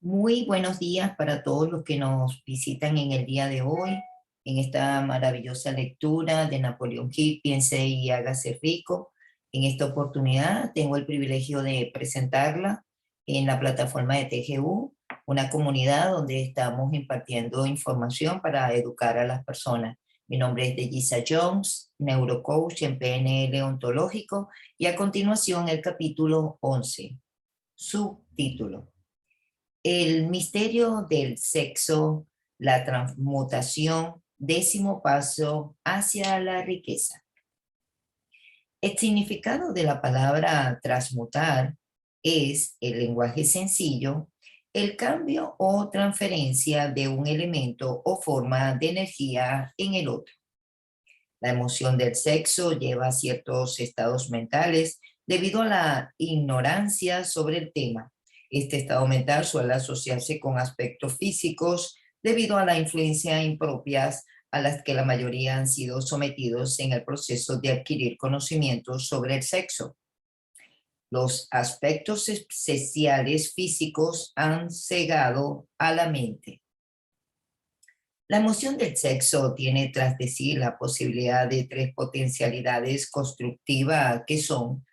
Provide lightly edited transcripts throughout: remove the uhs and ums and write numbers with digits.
Muy buenos días para todos los que nos visitan en el día de hoy, en esta maravillosa lectura de Napoleón Hill, Piense y hágase rico. En esta oportunidad tengo el privilegio de presentarla en la plataforma de TGU, una comunidad donde estamos impartiendo información para educar a las personas. Mi nombre es Delisa Jones, neurocoach en PNL ontológico, y a continuación el capítulo 11, subtítulo: El misterio del sexo, la transmutación, 10º paso hacia la riqueza. El significado de la palabra transmutar es, el lenguaje sencillo, el cambio o transferencia de un elemento o forma de energía en el otro. La emoción del sexo lleva a ciertos estados mentales debido a la ignorancia sobre el tema. Este estado mental suele asociarse con aspectos físicos debido a la influencia impropias a las que la mayoría han sido sometidos en el proceso de adquirir conocimientos sobre el sexo. Los aspectos esenciales físicos han cegado a la mente. La emoción del sexo tiene tras de sí la posibilidad de tres potencialidades constructivas que son: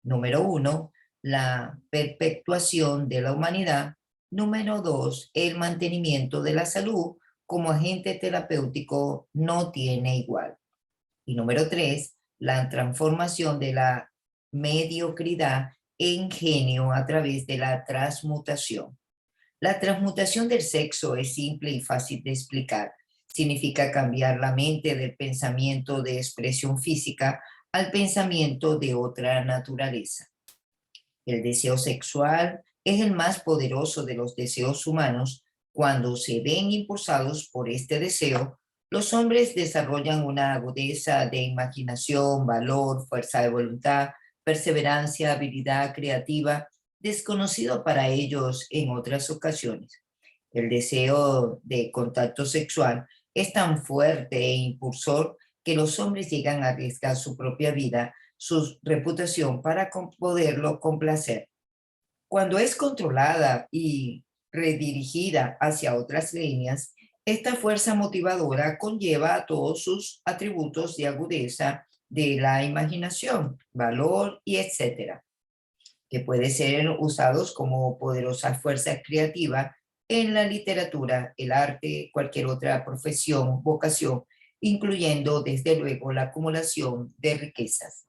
número uno, la perpetuación de la humanidad; número dos, el mantenimiento de la salud como agente terapéutico no tiene igual; y número tres, la transformación de la mediocridad en genio a través de la transmutación. La transmutación del sexo es simple y fácil de explicar. Significa cambiar la mente del pensamiento de expresión física al pensamiento de otra naturaleza. El deseo sexual es el más poderoso de los deseos humanos. Cuando se ven impulsados por este deseo, los hombres desarrollan una agudeza de imaginación, valor, fuerza de voluntad, perseverancia, habilidad creativa, desconocido para ellos en otras ocasiones. El deseo de contacto sexual es tan fuerte e impulsor que los hombres llegan a arriesgar su propia vida, su reputación, para poderlo complacer. Cuando es controlada y redirigida hacia otras líneas, esta fuerza motivadora conlleva a todos sus atributos de agudeza de la imaginación, valor y etcétera, que puede ser usados como poderosa fuerza creativa en la literatura, el arte, cualquier otra profesión, vocación, incluyendo desde luego la acumulación de riquezas.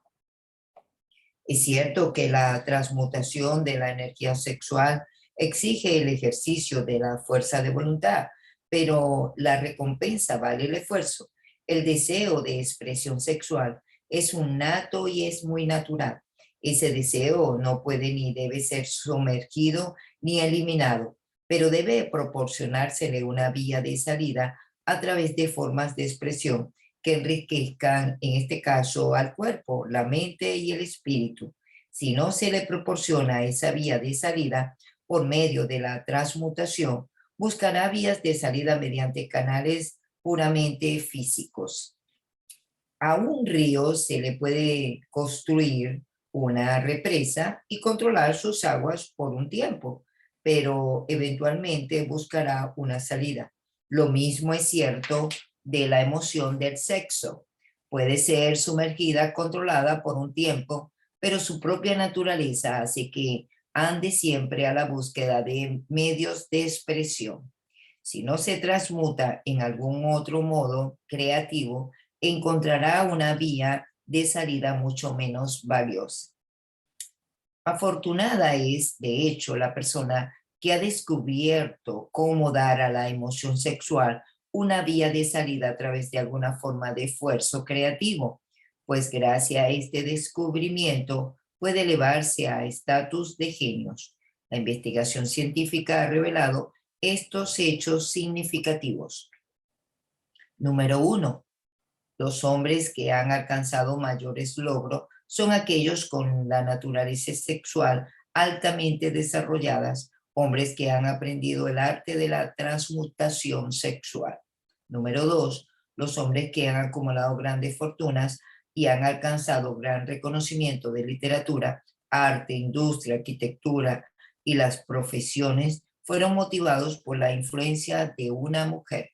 Es cierto que la transmutación de la energía sexual exige el ejercicio de la fuerza de voluntad, pero la recompensa vale el esfuerzo. El deseo de expresión sexual es un nato y es muy natural. Ese deseo no puede ni debe ser sumergido ni eliminado, pero debe proporcionársele una vía de salida a través de formas de expresión que enriquezcan, en este caso, al cuerpo, la mente y el espíritu. Si no se le proporciona esa vía de salida por medio de la transmutación, buscará vías de salida mediante canales puramente físicos. A un río se le puede construir una represa y controlar sus aguas por un tiempo, pero eventualmente buscará una salida. Lo mismo es cierto de la emoción del sexo. Puede ser sumergida, controlada por un tiempo, pero su propia naturaleza hace que ande siempre a la búsqueda de medios de expresión. Si no se transmuta en algún otro modo creativo, encontrará una vía de salida mucho menos valiosa. Afortunada es, de hecho, la persona que ha descubierto cómo dar a la emoción sexual una vía de salida a través de alguna forma de esfuerzo creativo, pues gracias a este descubrimiento puede elevarse a estatus de genios. La investigación científica ha revelado estos hechos significativos. Número uno, los hombres que han alcanzado mayores logros son aquellos con la naturaleza sexual altamente desarrolladas, hombres que han aprendido el arte de la transmutación sexual. Número dos, los hombres que han acumulado grandes fortunas y han alcanzado gran reconocimiento de literatura, arte, industria, arquitectura y las profesiones fueron motivados por la influencia de una mujer.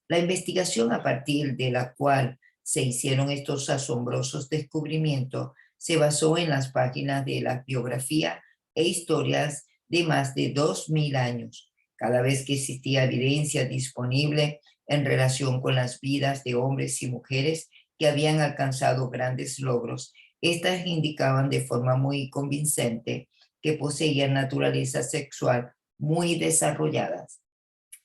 La investigación a partir de la cual se hicieron estos asombrosos descubrimientos se basó en las páginas de la biografía e historias de más de 2000 años. Cada vez que existía evidencia disponible en relación con las vidas de hombres y mujeres que habían alcanzado grandes logros, estas indicaban de forma muy convincente que poseían naturaleza sexual muy desarrolladas.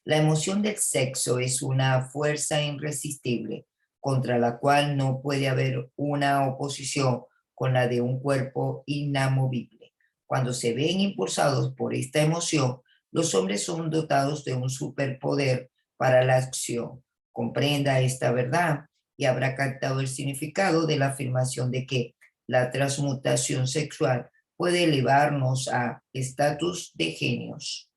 La emoción del sexo es una fuerza irresistible contra la cual no puede haber una oposición con la de un cuerpo inamovible. Cuando se ven impulsados por esta emoción, los hombres son dotados de un superpoder para la acción. Comprenda esta verdad y habrá captado el significado de la afirmación de que la transmutación sexual puede elevarnos a estatus de genios.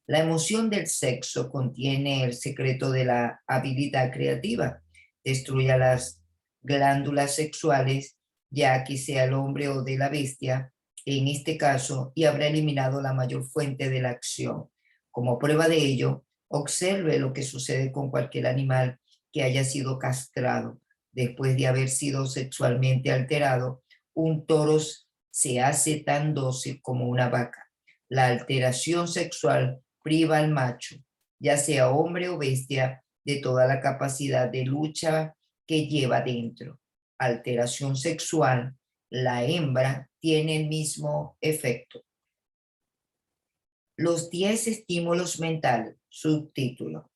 La emoción del sexo contiene el secreto de la habilidad creativa. Destruye las glándulas sexuales, ya que sea el hombre o de la bestia, en este caso, y habrá eliminado la mayor fuente de la acción. Como prueba de ello, observe lo que sucede con cualquier animal que haya sido castrado. Después de haber sido sexualmente alterado, un toro se hace tan dócil como una vaca. La alteración sexual priva al macho, ya sea hombre o bestia, de toda la capacidad de lucha que lleva dentro. Alteración sexual, la hembra tiene el mismo efecto. Los 10 estímulos mentales, subtítulo.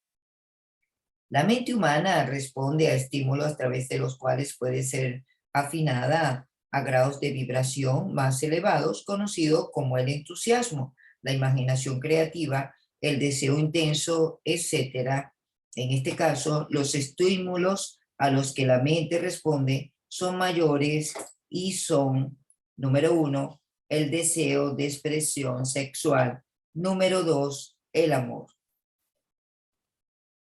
La mente humana responde a estímulos a través de los cuales puede ser afinada a grados de vibración más elevados, conocido como el entusiasmo, la imaginación creativa, el deseo intenso, etcétera. En este caso, los estímulos a los que la mente responde son mayores y son, número 1, el deseo de expresión sexual. Número 2, el amor.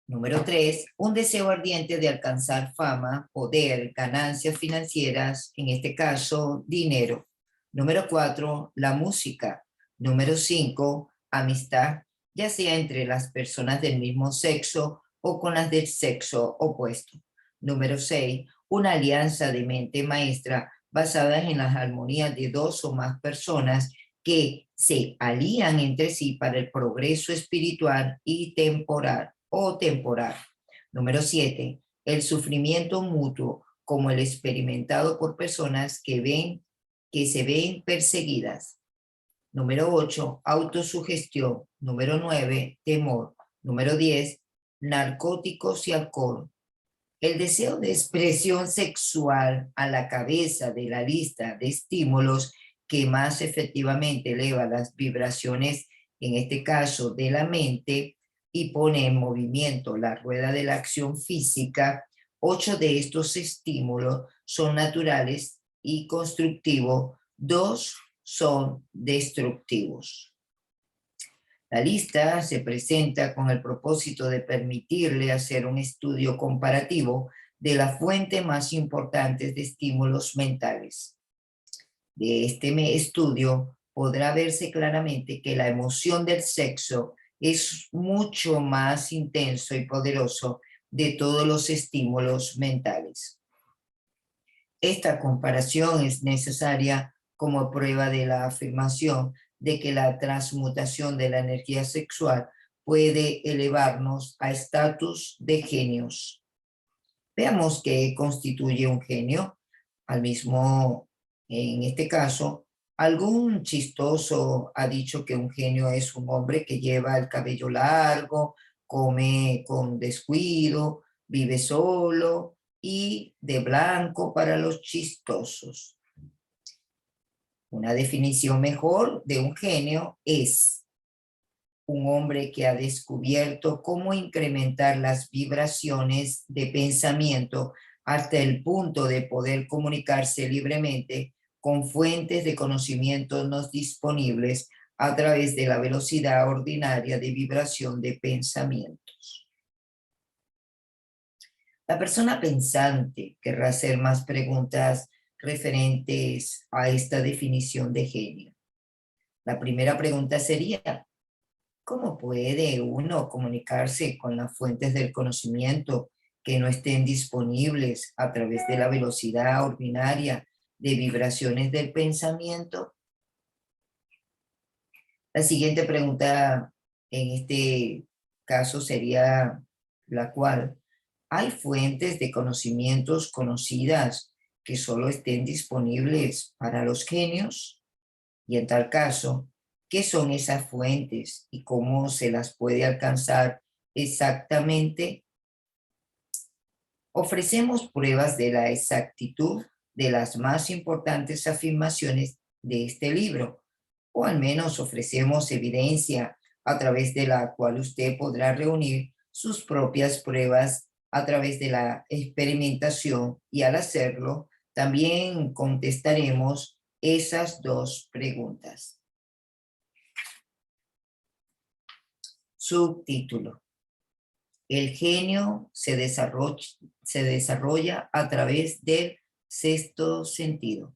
Número 3, un deseo ardiente de alcanzar fama, poder, ganancias financieras, en este caso, dinero. Número 4, la música. Número 5, amistad, ya sea entre las personas del mismo sexo o con las del sexo opuesto. Número 6, una alianza de mente maestra basada en las armonías de dos o más personas que se alían entre sí para el progreso espiritual y temporal o temporal. Número 7, el sufrimiento mutuo, como el experimentado por personas que se ven perseguidas. Número 8, autosugestión. Número 9, temor. Número 10, narcóticos y alcohol. El deseo de expresión sexual a la cabeza de la lista de estímulos que más efectivamente eleva las vibraciones, en este caso de la mente, y pone en movimiento la rueda de la acción física. 8 de estos estímulos son naturales y constructivos, 2 son destructivos. La lista se presenta con el propósito de permitirle hacer un estudio comparativo de la fuente más importante de estímulos mentales. De este estudio podrá verse claramente que la emoción del sexo es mucho más intenso y poderoso de todos los estímulos mentales. Esta comparación es necesaria como prueba de la afirmación de que la transmutación de la energía sexual puede elevarnos a estatus de genios. Veamos qué constituye un genio. En este caso, algún chistoso ha dicho que un genio es un hombre que lleva el cabello largo, come con descuido, vive solo y de blanco para los chistosos. Una definición mejor de un genio es un hombre que ha descubierto cómo incrementar las vibraciones de pensamiento hasta el punto de poder comunicarse libremente con fuentes de conocimiento no disponibles a través de la velocidad ordinaria de vibración de pensamientos. La persona pensante querrá hacer más preguntas referentes a esta definición de genio. La primera pregunta sería, ¿Cómo puede uno comunicarse con las fuentes del conocimiento que no estén disponibles a través de la velocidad ordinaria de vibraciones del pensamiento? La siguiente pregunta en este caso sería la cual, ¿hay fuentes de conocimientos conocidas que solo estén disponibles para los genios? Y en tal caso, ¿qué son esas fuentes y cómo se las puede alcanzar exactamente? Ofrecemos pruebas de la exactitud de las más importantes afirmaciones de este libro, o al menos ofrecemos evidencia a través de la cual usted podrá reunir sus propias pruebas a través de la experimentación, y al hacerlo también contestaremos esas dos preguntas. Subtítulo: el genio se desarrolla a través del sexto sentido.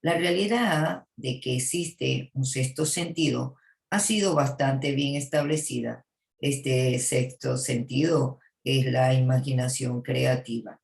La realidad de que existe un sexto sentido ha sido bastante bien establecida. Este sexto sentido es la imaginación creativa.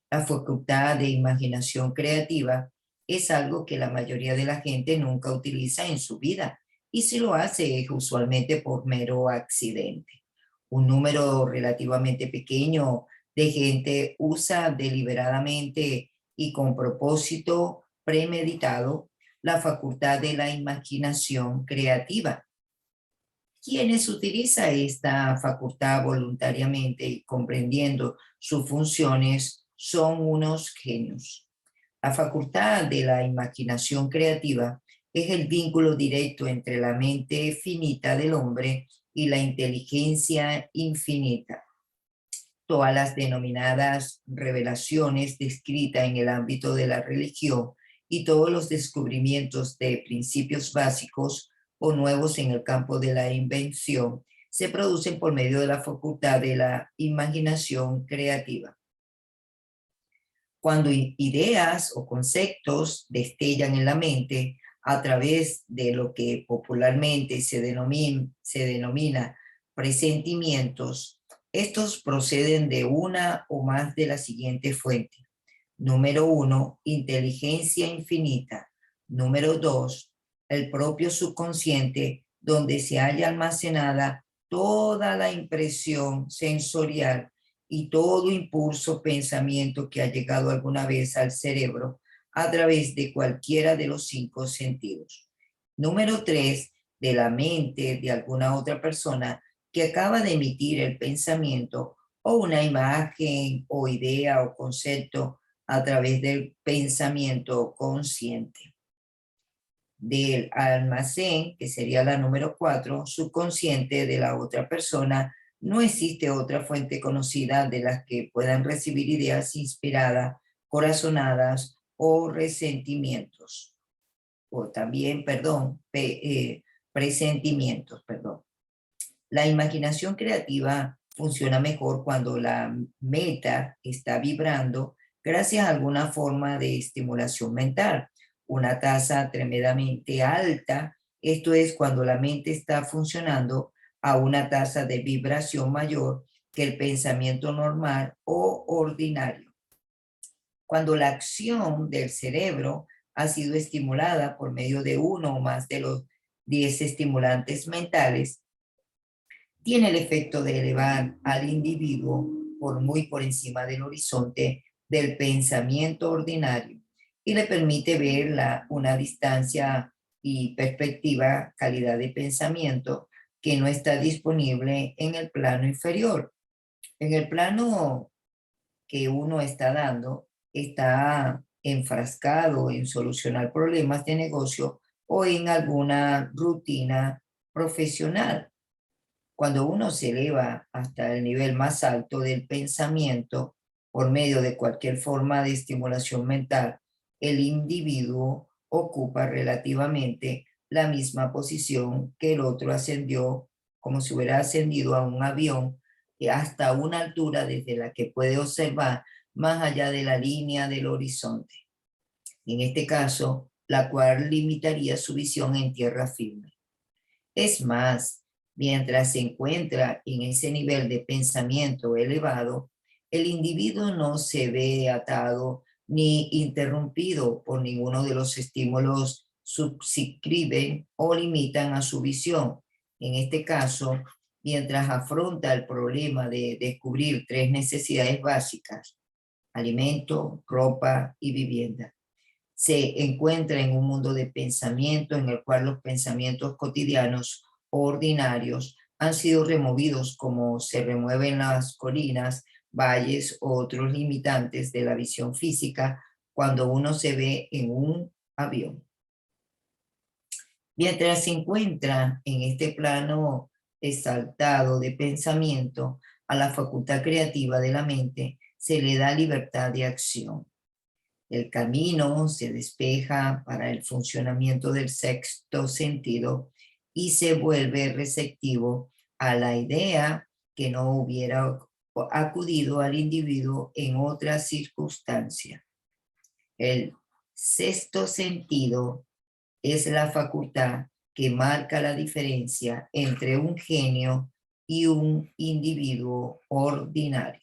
La facultad de imaginación creativa es algo que la mayoría de la gente nunca utiliza en su vida, y si lo hace es usualmente por mero accidente. Un número relativamente pequeño de gente usa deliberadamente y con propósito premeditado la facultad de la imaginación creativa. Quienes utilizan esta facultad voluntariamente y comprendiendo sus funciones son unos genios. La facultad de la imaginación creativa es el vínculo directo entre la mente finita del hombre y la inteligencia infinita. Todas las denominadas revelaciones descritas en el ámbito de la religión y todos los descubrimientos de principios básicos o nuevos en el campo de la invención se producen por medio de la facultad de la imaginación creativa. Cuando ideas o conceptos destellan en la mente a través de lo que popularmente se denomina presentimientos, estos proceden de una o más de las siguientes fuentes. Número 1, inteligencia infinita. Número 2, el propio subconsciente, donde se halla almacenada toda la impresión sensorial y todo impulso pensamiento que ha llegado alguna vez al cerebro a través de cualquiera de los 5 sentidos. Número 3, de la mente de alguna otra persona que acaba de emitir el pensamiento o una imagen o idea o concepto a través del pensamiento consciente. Del almacén, que sería la número 4, subconsciente de la otra persona, no existe otra fuente conocida de las que puedan recibir ideas inspiradas, corazonadas o resentimientos. O también, presentimientos, perdón. La imaginación creativa funciona mejor cuando la meta está vibrando gracias a alguna forma de estimulación mental. Una tasa tremendamente alta, esto es cuando la mente está funcionando a una tasa de vibración mayor que el pensamiento normal o ordinario. Cuando la acción del cerebro ha sido estimulada por medio de uno o más de los 10 estimulantes mentales, tiene el efecto de elevar al individuo muy por encima del horizonte del pensamiento ordinario y le permite ver una distancia y perspectiva, calidad de pensamiento que no está disponible en el plano inferior. En el plano que uno está dando, está enfrascado en solucionar problemas de negocio o en alguna rutina profesional. Cuando uno se eleva hasta el nivel más alto del pensamiento por medio de cualquier forma de estimulación mental, el individuo ocupa relativamente la misma posición que el otro ascendió, como si hubiera ascendido a un avión hasta una altura desde la que puede observar más allá de la línea del horizonte. En este caso, la cual limitaría su visión en tierra firme. Es más, Mientras se encuentra en ese nivel de pensamiento elevado, el individuo no se ve atado ni interrumpido por ninguno de los estímulos subscriben o limitan a su visión. En este caso, mientras afronta el problema de descubrir tres necesidades básicas: alimento, ropa y vivienda, se encuentra en un mundo de pensamiento en el cual los pensamientos cotidianos ordinarios han sido removidos como se remueven las colinas, valles o otros limitantes de la visión física cuando uno se ve en un avión. Mientras se encuentra en este plano exaltado de pensamiento, a la facultad creativa de la mente se le da libertad de acción. El camino se despeja para el funcionamiento del sexto sentido y se vuelve receptivo a la idea que no hubiera acudido al individuo en otra circunstancia. El sexto sentido es la facultad que marca la diferencia entre un genio y un individuo ordinario.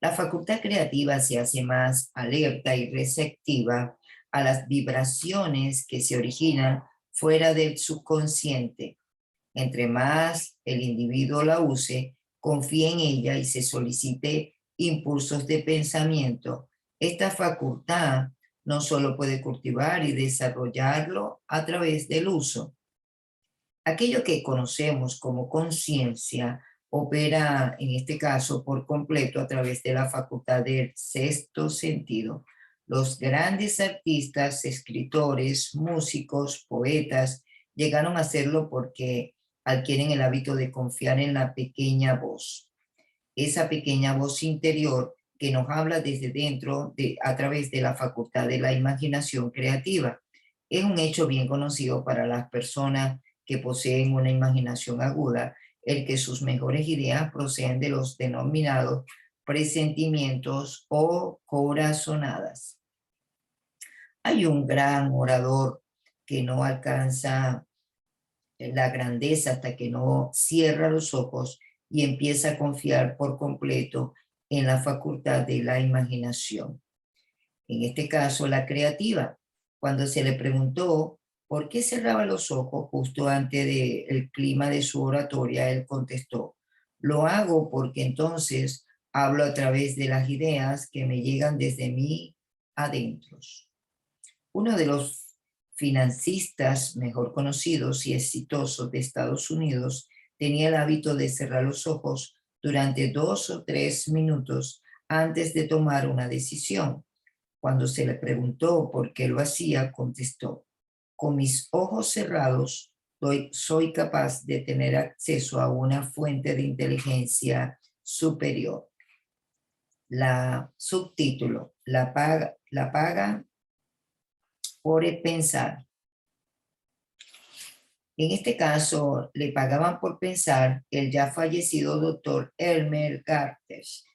La facultad creativa se hace más alerta y receptiva a las vibraciones que se originan fuera del subconsciente. Entre más el individuo la use, confíe en ella y se solicite impulsos de pensamiento, esta facultad no solo puede cultivar y desarrollarlo a través del uso. Aquello que conocemos como conciencia opera en este caso por completo a través de la facultad del sexto sentido. Los grandes artistas, escritores, músicos, poetas llegaron a hacerlo porque adquieren el hábito de confiar en la pequeña voz. Esa pequeña voz interior que nos habla desde dentro a través de la facultad de la imaginación creativa. Es un hecho bien conocido para las personas que poseen una imaginación aguda, el que sus mejores ideas proceden de los denominados presentimientos o corazonadas. Hay un gran orador que no alcanza la grandeza hasta que no cierra los ojos y empieza a confiar por completo en la facultad de la imaginación. En este caso, la creativa. Cuando se le preguntó por qué cerraba los ojos justo antes del clima de su oratoria, él contestó: lo hago porque entonces hablo a través de las ideas que me llegan desde mí adentros. Uno de los financistas mejor conocidos y exitosos de Estados Unidos tenía el hábito de cerrar los ojos durante 2 o 3 minutos antes de tomar una decisión. Cuando se le preguntó por qué lo hacía, contestó: con mis ojos cerrados soy capaz de tener acceso a una fuente de inteligencia superior. Subtítulo: la paga por pensar. En este caso, le pagaban por pensar el ya fallecido doctor Elmer Gartes,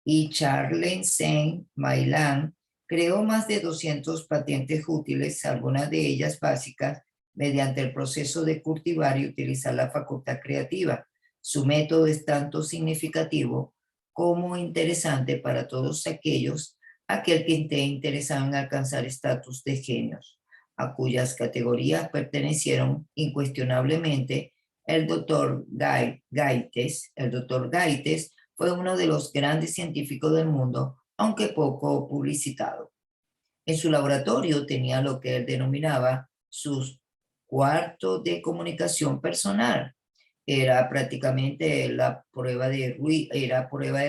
y Charles Saint-Mailan creó más de 200 patentes útiles, algunas de ellas básicas, mediante el proceso de cultivar y utilizar la facultad creativa. Su método es tanto significativo como interesante para todos aquel que esté interesado en alcanzar estatus de genios, a cuyas categorías pertenecieron incuestionablemente el doctor Gaites. El doctor Gaites fue uno de los grandes científicos del mundo, aunque poco publicitado. En su laboratorio tenía lo que él denominaba sus cuartos de comunicación personal. Era prácticamente la prueba de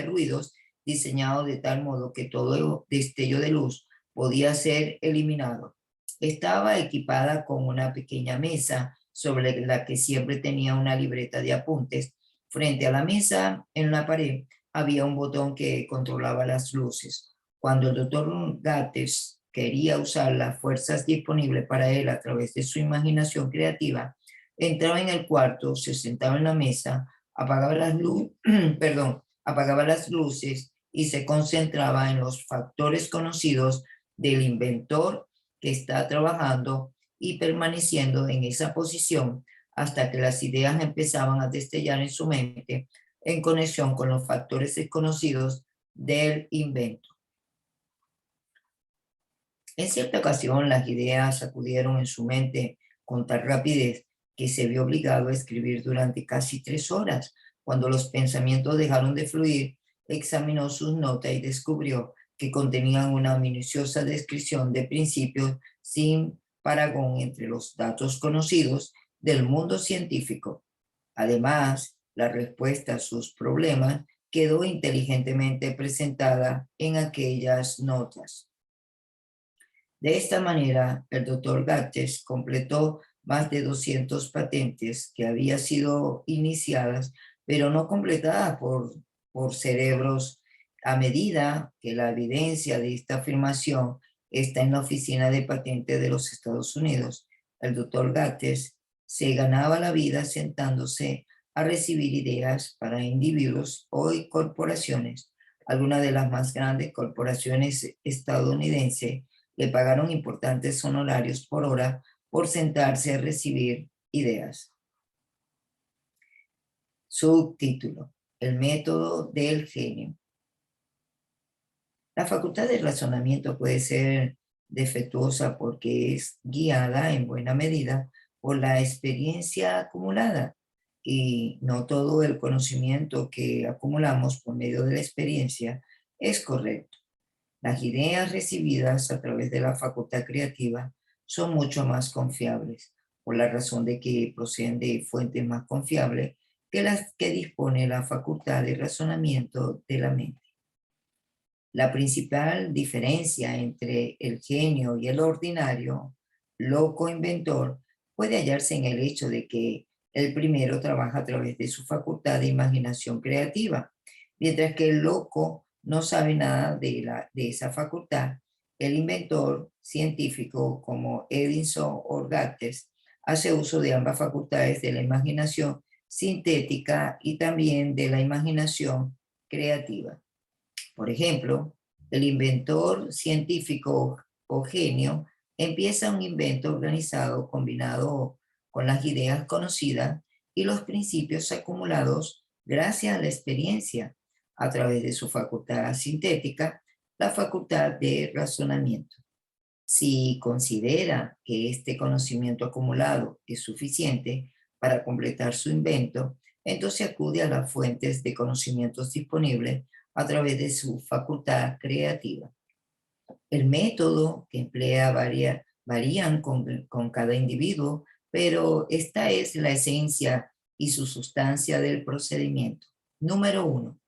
ruidos diseñado de tal modo que todo destello de luz podía ser eliminado. Estaba equipada con una pequeña mesa sobre la que siempre tenía una libreta de apuntes. Frente a la mesa, en la pared, había un botón que controlaba las luces. Cuando el doctor Gates quería usar las fuerzas disponibles para él a través de su imaginación creativa, entraba en el cuarto, se sentaba en la mesa, apagaba apagaba las luces y se concentraba en los factores conocidos del inventor que está trabajando y permaneciendo en esa posición hasta que las ideas empezaban a destellar en su mente en conexión con los factores desconocidos del invento. En cierta ocasión, las ideas acudieron en su mente con tal rapidez que se vio obligado a escribir durante casi 3 horas. Cuando los pensamientos dejaron de fluir, examinó sus notas y descubrió que contenían una minuciosa descripción de principios sin parangón entre los datos conocidos del mundo científico. Además, la respuesta a sus problemas quedó inteligentemente presentada en aquellas notas. De esta manera, el doctor Gates completó más de 200 patentes que habían sido iniciadas, pero no completadas por cerebros. A medida que la evidencia de esta afirmación está en la Oficina de Patentes de los Estados Unidos, el doctor Gates se ganaba la vida sentándose a recibir ideas para individuos o corporaciones. Algunas de las más grandes corporaciones estadounidenses le pagaron importantes honorarios por hora por sentarse a recibir ideas. Subtítulo: El método del genio. La facultad de razonamiento puede ser defectuosa porque es guiada en buena medida por la experiencia acumulada, y no todo el conocimiento que acumulamos por medio de la experiencia es correcto. Las ideas recibidas a través de la facultad creativa son mucho más confiables, por la razón de que proceden de fuentes más confiables que las que dispone la facultad de razonamiento de la mente. La principal diferencia entre el genio y el ordinario loco inventor puede hallarse en el hecho de que el primero trabaja a través de su facultad de imaginación creativa, mientras que el loco no sabe nada de esa facultad. El inventor científico como Edison o Gates hace uso de ambas facultades de la imaginación sintética y también de la imaginación creativa. Por ejemplo, el inventor científico o genio empieza un invento organizado combinado con las ideas conocidas y los principios acumulados gracias a la experiencia a través de su facultad sintética, la facultad de razonamiento. Si considera que este conocimiento acumulado es suficiente para completar su invento, entonces acude a las fuentes de conocimientos disponibles a través de su facultad creativa. El método que emplea varían con cada individuo, pero esta es la esencia y su sustancia del procedimiento. Número 1.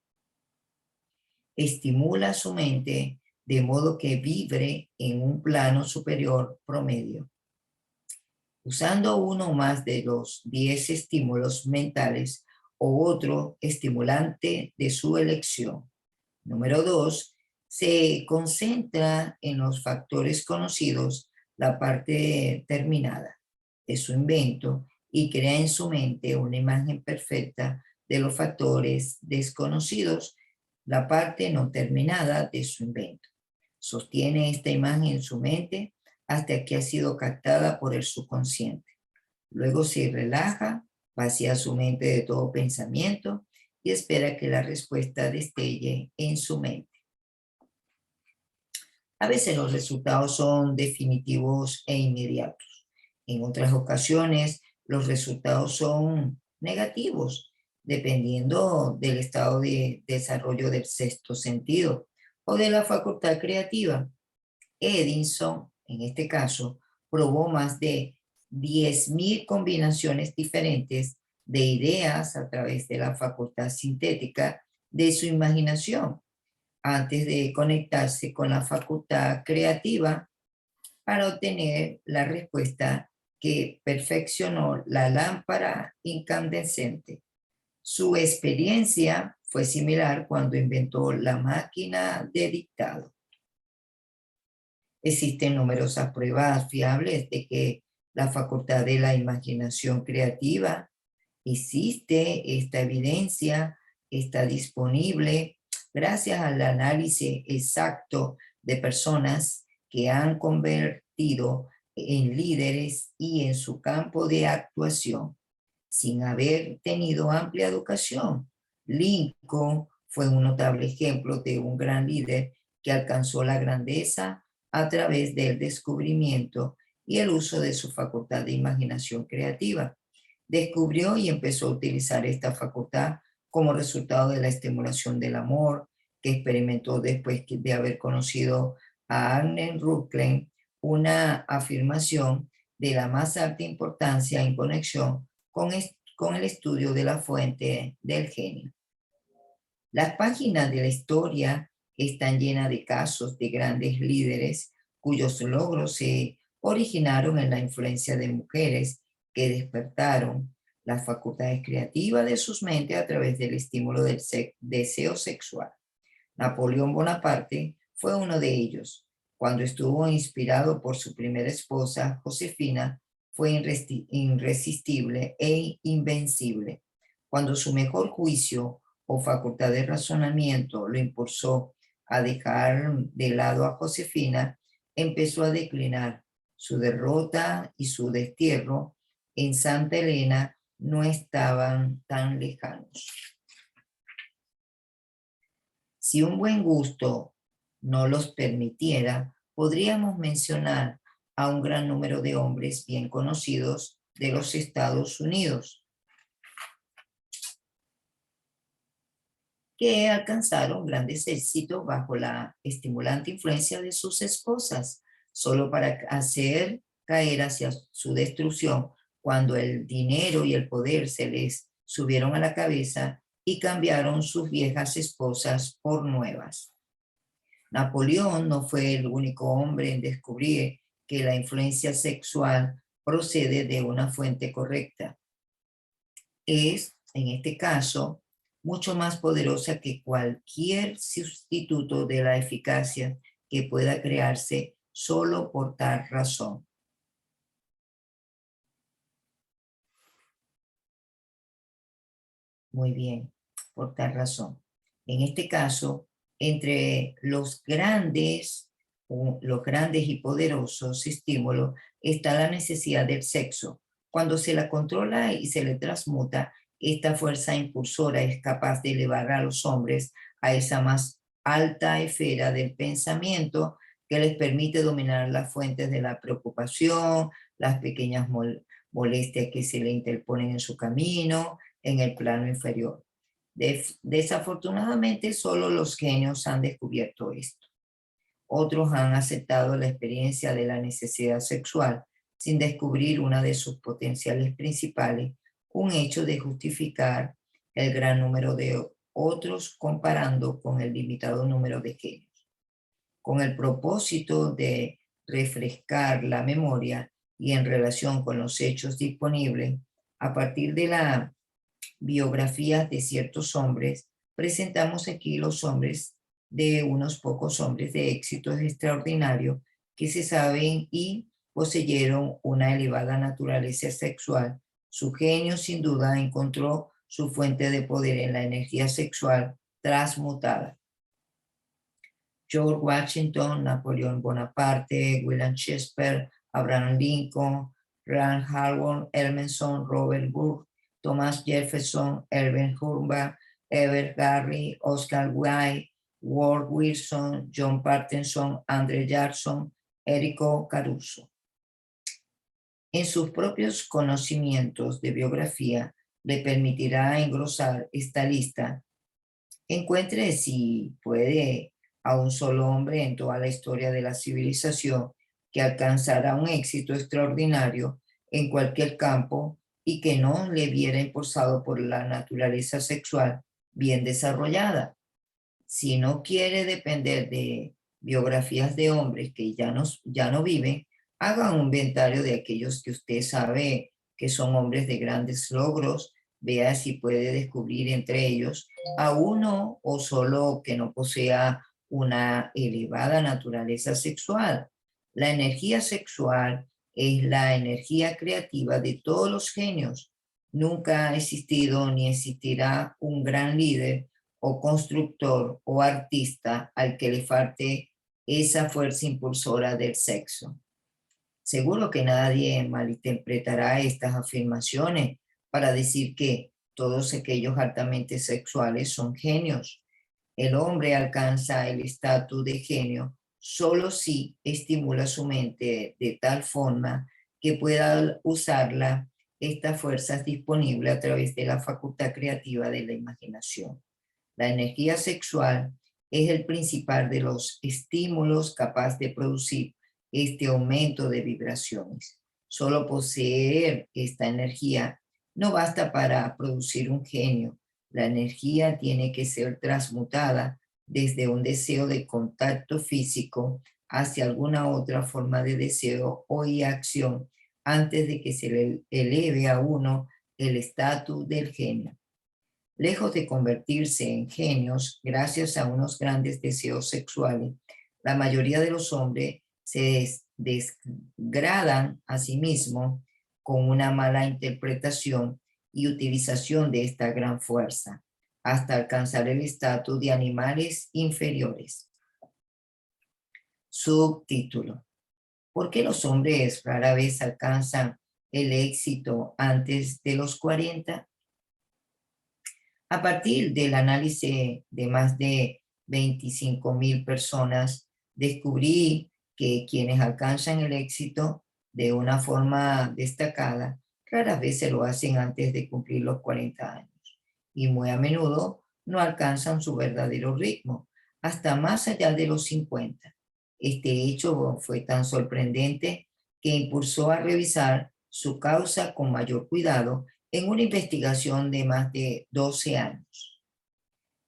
Estimula su mente de modo que vibre en un plano superior promedio, usando uno o más de los 10 estímulos mentales o otro estimulante de su elección. Número 2, se concentra en los factores conocidos, la parte terminada de su invento, y crea en su mente una imagen perfecta de los factores desconocidos, la parte no terminada de su invento. Sostiene esta imagen en su mente hasta que ha sido captada por el subconsciente. Luego se relaja, vacía su mente de todo pensamiento y espera que la respuesta destelle en su mente. A veces los resultados son definitivos e inmediatos. En otras ocasiones, los resultados son negativos, dependiendo del estado de desarrollo del sexto sentido o de la facultad creativa. Edison, en este caso, probó más de 10.000 combinaciones diferentes de ideas a través de la facultad sintética de su imaginación, antes de conectarse con la facultad creativa para obtener la respuesta que perfeccionó la lámpara incandescente. Su experiencia fue similar cuando inventó la máquina de dictado. Existen numerosas pruebas fiables de que la facultad de la imaginación creativa existe. Esta evidencia está disponible gracias al análisis exacto de personas que han convertido en líderes y en su campo de actuación. sin haber tenido amplia educación. Lincoln fue un notable ejemplo de un gran líder que alcanzó la grandeza a través del descubrimiento y el uso de su facultad de imaginación creativa. Descubrió y empezó a utilizar esta facultad como resultado de la estimulación del amor que experimentó después de haber conocido a Agnes Rutledge, una afirmación de la más alta importancia en conexión con el estudio de la fuente del genio. Las páginas de la historia están llenas de casos de grandes líderes cuyos logros se originaron en la influencia de mujeres que despertaron las facultades creativas de sus mentes a través del estímulo del deseo sexual. Napoleón Bonaparte fue uno de ellos. Cuando estuvo inspirado por su primera esposa, Josefina, fue irresistible e invencible. Cuando su mejor juicio o facultad de razonamiento lo impulsó a dejar de lado a Josefina, empezó a declinar. Su derrota y su destierro en Santa Elena no estaban tan lejanos. Si un buen gusto no los permitiera, podríamos mencionar a un gran número de hombres bien conocidos de los Estados Unidos que alcanzaron grandes éxitos bajo la estimulante influencia de sus esposas, solo para hacer caer hacia su destrucción cuando el dinero y el poder se les subieron a la cabeza y cambiaron sus viejas esposas por nuevas. Napoleón no fue el único hombre en descubrir que la influencia sexual procede de una fuente correcta. Es, en este caso, mucho más poderosa que cualquier sustituto de la eficacia que pueda crearse solo por tal razón. Muy bien, por tal razón. En este caso, entre los grandes y poderosos estímulos está la necesidad del sexo. Cuando se la controla y se le transmuta, esta fuerza impulsora es capaz de elevar a los hombres a esa más alta esfera del pensamiento que les permite dominar las fuentes de la preocupación, las pequeñas molestias que se le interponen en su camino, en el plano inferior. Desafortunadamente, solo los genios han descubierto esto. Otros han aceptado la experiencia de la necesidad sexual sin descubrir una de sus potenciales principales, un hecho de justificar el gran número de otros comparando con el limitado número de genios. Con el propósito de refrescar la memoria y en relación con los hechos disponibles, a partir de la biografías de ciertos hombres, presentamos aquí los hombres de unos pocos hombres de éxitos extraordinarios que se saben y poseyeron una elevada naturaleza sexual. Su genio sin duda encontró su fuente de poder en la energía sexual transmutada. George Washington, Napoleón Bonaparte, William Shakespeare, Abraham Lincoln, Rand Howard, Emerson, Robert Burke, Thomas Jefferson, Irving Hubbard, Herbert Garry, Oscar Wilde, Ward Wilson, John Patterson, Andrew Jackson, Érico Caruso. En sus propios conocimientos de biografía le permitirá engrosar esta lista. Encuentre si puede a un solo hombre en toda la historia de la civilización que alcanzara un éxito extraordinario en cualquier campo y que no le viera impulsado por la naturaleza sexual bien desarrollada. Si no quiere depender de biografías de hombres que ya no viven, haga un inventario de aquellos que usted sabe que son hombres de grandes logros, vea si puede descubrir entre ellos a uno o solo que no posea una elevada naturaleza sexual. La energía sexual es la energía creativa de todos los genios. Nunca ha existido ni existirá un gran líder o constructor o artista al que le falte esa fuerza impulsora del sexo. Seguro que nadie malinterpretará estas afirmaciones para decir que todos aquellos altamente sexuales son genios. El hombre alcanza el estatus de genio solo si estimula su mente de tal forma que pueda usarla, estas fuerzas disponibles a través de la facultad creativa de la imaginación. La energía sexual es el principal de los estímulos capaz de producir este aumento de vibraciones. Solo poseer esta energía no basta para producir un genio. La energía tiene que ser transmutada desde un deseo de contacto físico hacia alguna otra forma de deseo o y acción antes de que se le eleve a uno el estatus del genio. Lejos de convertirse en genios gracias a unos grandes deseos sexuales, la mayoría de los hombres se desgradan a sí mismos con una mala interpretación y utilización de esta gran fuerza, hasta alcanzar el estatus de animales inferiores. Subtítulo: ¿por qué los hombres rara vez alcanzan el éxito antes de los 40? A partir del análisis de más de 25,000 personas, descubrí que quienes alcanzan el éxito de una forma destacada, rara vez se lo hacen antes de cumplir los 40 años y muy a menudo no alcanzan su verdadero ritmo hasta más allá de los 50. Este hecho fue tan sorprendente que impulsó a revisar su causa con mayor cuidado en una investigación de más de 12 años.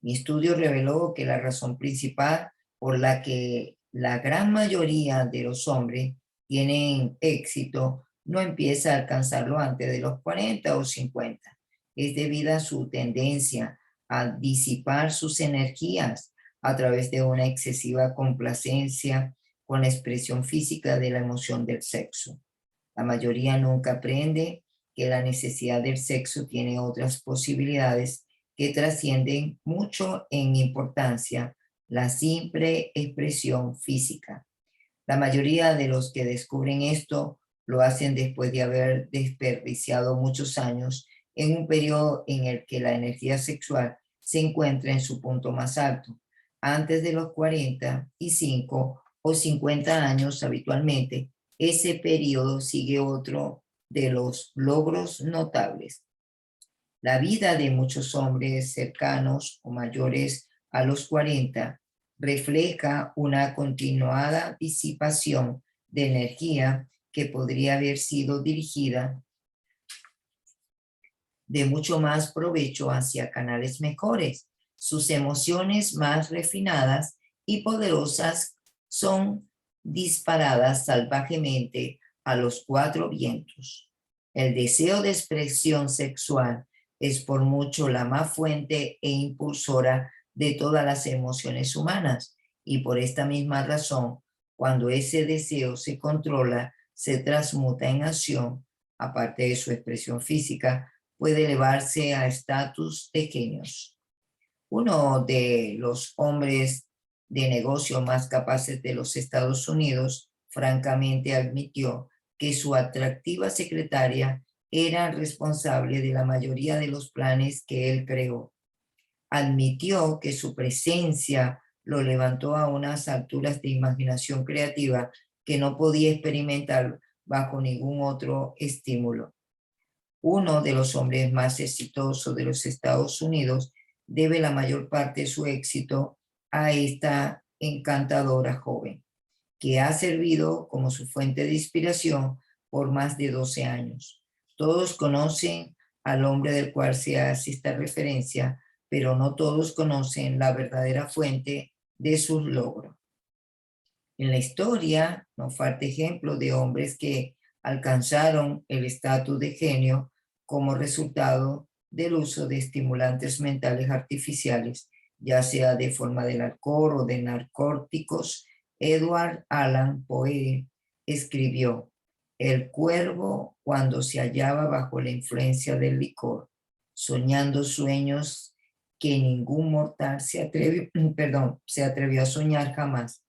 Mi estudio reveló que la razón principal por la que la gran mayoría de los hombres tienen éxito no empieza a alcanzarlo antes de los 40 o 50. Es debido a su tendencia a disipar sus energías a través de una excesiva complacencia con la expresión física de la emoción del sexo. La mayoría nunca aprende que la necesidad del sexo tiene otras posibilidades que trascienden mucho en importancia la simple expresión física. La mayoría de los que descubren esto lo hacen después de haber desperdiciado muchos años en un periodo en el que la energía sexual se encuentra en su punto más alto. Antes de los 45 o 50 años habitualmente, ese periodo sigue otro de los logros notables. La vida de muchos hombres cercanos o mayores a los 40 refleja una continuada disipación de energía que podría haber sido dirigida de mucho más provecho hacia canales mejores. Sus emociones más refinadas y poderosas son disparadas salvajemente a los 4 vientos. El deseo de expresión sexual es por mucho la más fuente e impulsora de todas las emociones humanas, y por esta misma razón, cuando ese deseo se controla, se transmuta en acción, aparte de su expresión física, puede elevarse a estatus de genios. Uno de los hombres de negocio más capaces de los Estados Unidos francamente admitió que su atractiva secretaria era responsable de la mayoría de los planes que él creó. Admitió que su presencia lo levantó a unas alturas de imaginación creativa que no podía experimentar bajo ningún otro estímulo. Uno de los hombres más exitosos de los Estados Unidos debe la mayor parte de su éxito a esta encantadora joven, que ha servido como su fuente de inspiración por más de 12 años. Todos conocen al hombre del cual se hace esta referencia, pero no todos conocen la verdadera fuente de sus logros. En la historia no falta ejemplo de hombres que alcanzaron el estatus de genio como resultado del uso de estimulantes mentales artificiales, ya sea de forma del alcohol o de narcóticos. Edward Allan Poe escribió: el cuervo, cuando se hallaba bajo la influencia del licor, soñando sueños que ningún mortal se atrevió a soñar jamás.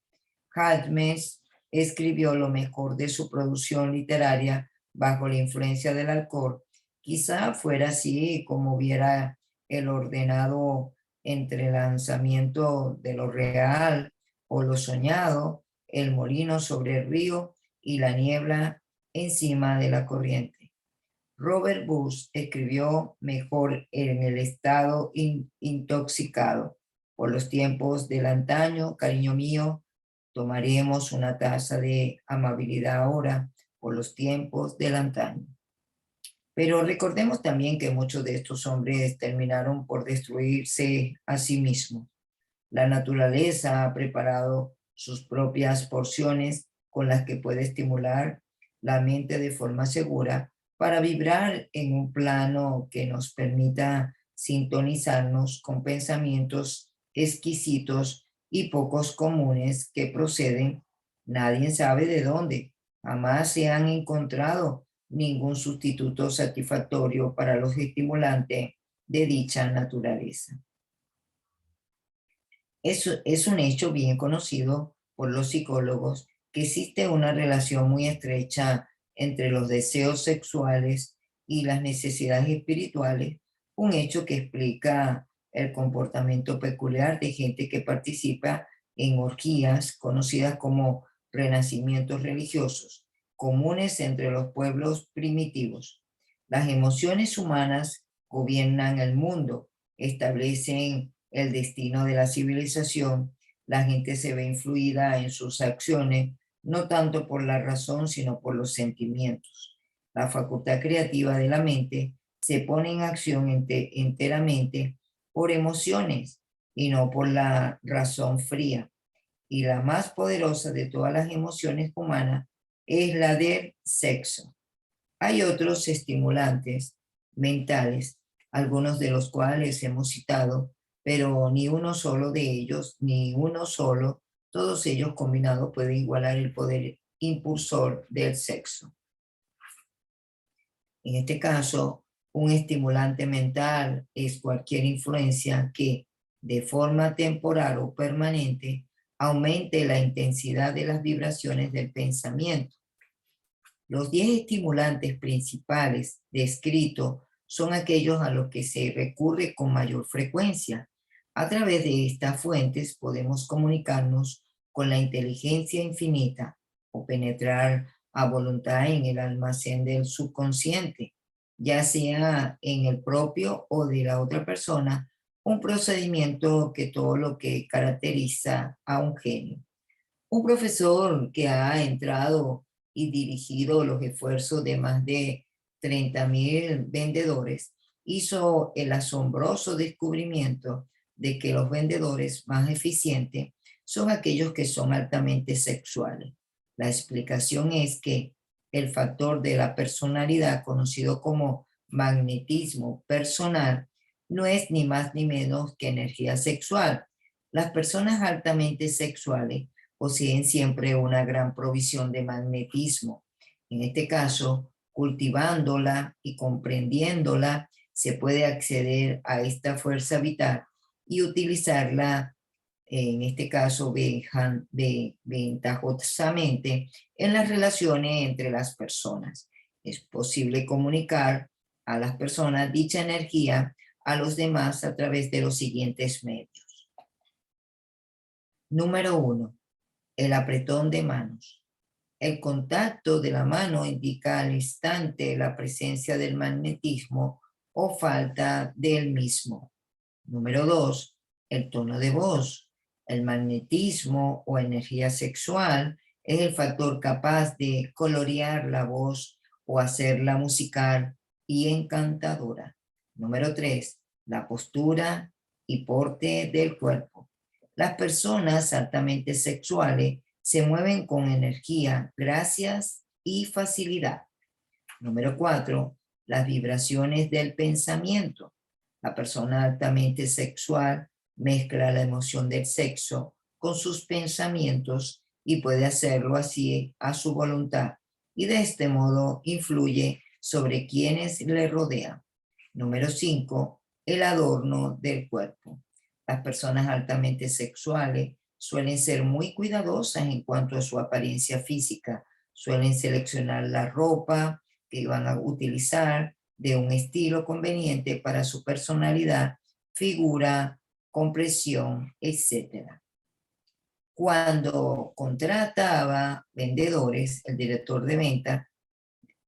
Hadmes escribió lo mejor de su producción literaria bajo la influencia del alcohol, Quizá fuera así como viera el ordenado entrelazamiento de lo real o lo soñado, el molino sobre el río y la niebla encima de la corriente. Robert Bush escribió mejor en el estado intoxicado. Por los tiempos del antaño, cariño mío, tomaremos una taza de amabilidad ahora, por los tiempos del antaño. Pero recordemos también que muchos de estos hombres terminaron por destruirse a sí mismos. La naturaleza ha preparado sus propias porciones con las que puede estimular la mente de forma segura para vibrar en un plano que nos permita sintonizarnos con pensamientos exquisitos y pocos comunes que proceden, nadie sabe de dónde. Jamás se han encontrado ningún sustituto satisfactorio para los estimulantes de dicha naturaleza. Es un hecho bien conocido por los psicólogos que existe una relación muy estrecha entre los deseos sexuales y las necesidades espirituales, un hecho que explica el comportamiento peculiar de gente que participa en orgías conocidas como renacimientos religiosos, comunes entre los pueblos primitivos. Las emociones humanas gobiernan el mundo, establecen el destino de la civilización. La gente se ve influida en sus acciones, no tanto por la razón, sino por los sentimientos. La facultad creativa de la mente se pone en acción enteramente por emociones y no por la razón fría. Y la más poderosa de todas las emociones humanas es la del sexo. Hay otros estimulantes mentales, algunos de los cuales hemos citado, pero ni uno solo de ellos, ni uno solo, todos ellos combinados pueden igualar el poder impulsor del sexo. En este caso, un estimulante mental es cualquier influencia que, de forma temporal o permanente, aumente la intensidad de las vibraciones del pensamiento. Los 10 estimulantes principales descritos son aquellos a los que se recurre con mayor frecuencia. A través de estas fuentes podemos comunicarnos con la inteligencia infinita o penetrar a voluntad en el almacén del subconsciente, ya sea en el propio o de la otra persona, un procedimiento que todo lo que caracteriza a un genio. Un profesor que ha entrado y dirigido los esfuerzos de más de 30.000 vendedores hizo el asombroso descubrimiento de que los vendedores más eficientes son aquellos que son altamente sexuales. La explicación es que el factor de la personalidad, conocido como magnetismo personal, no es ni más ni menos que energía sexual. Las personas altamente sexuales poseen siempre una gran provisión de magnetismo. En este caso, cultivándola y comprendiéndola, se puede acceder a esta fuerza vital y utilizarla, en este caso, ventajosamente en las relaciones entre las personas. Es posible comunicar a las personas dicha energía a los demás a través de los siguientes medios. Número 1. El apretón de manos. El contacto de la mano indica al instante la presencia del magnetismo o falta del mismo. Número 2. El tono de voz. El magnetismo o energía sexual es el factor capaz de colorear la voz o hacerla musical y encantadora. Número 3. La postura y porte del cuerpo. Las personas altamente sexuales se mueven con energía, gracias y facilidad. Número 4. Las vibraciones del pensamiento. La persona altamente sexual mezcla la emoción del sexo con sus pensamientos y puede hacerlo así a su voluntad y de este modo influye sobre quienes le rodean. Número 5. El adorno del cuerpo. Las personas altamente sexuales suelen ser muy cuidadosas en cuanto a su apariencia física. Suelen seleccionar la ropa que van a utilizar, de un estilo conveniente para su personalidad, figura, compresión, etc. Cuando contrataba vendedores, el director de venta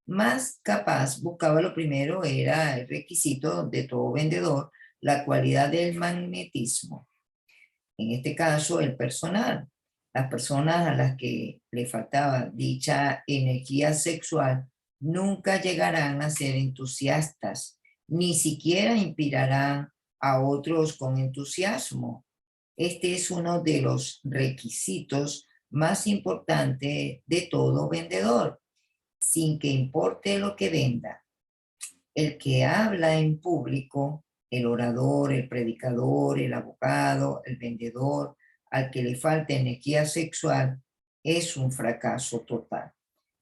más capaz buscaba lo primero, era el requisito de todo vendedor, la cualidad del magnetismo. En este caso, el personal. Las personas a las que le faltaba dicha energía sexual nunca llegarán a ser entusiastas, ni siquiera inspirarán a otros con entusiasmo. Este es uno de los requisitos más importantes de todo vendedor, sin que importe lo que venda. El que habla en público, el orador, el predicador, el abogado, el vendedor, al que le falta energía sexual, es un fracaso total.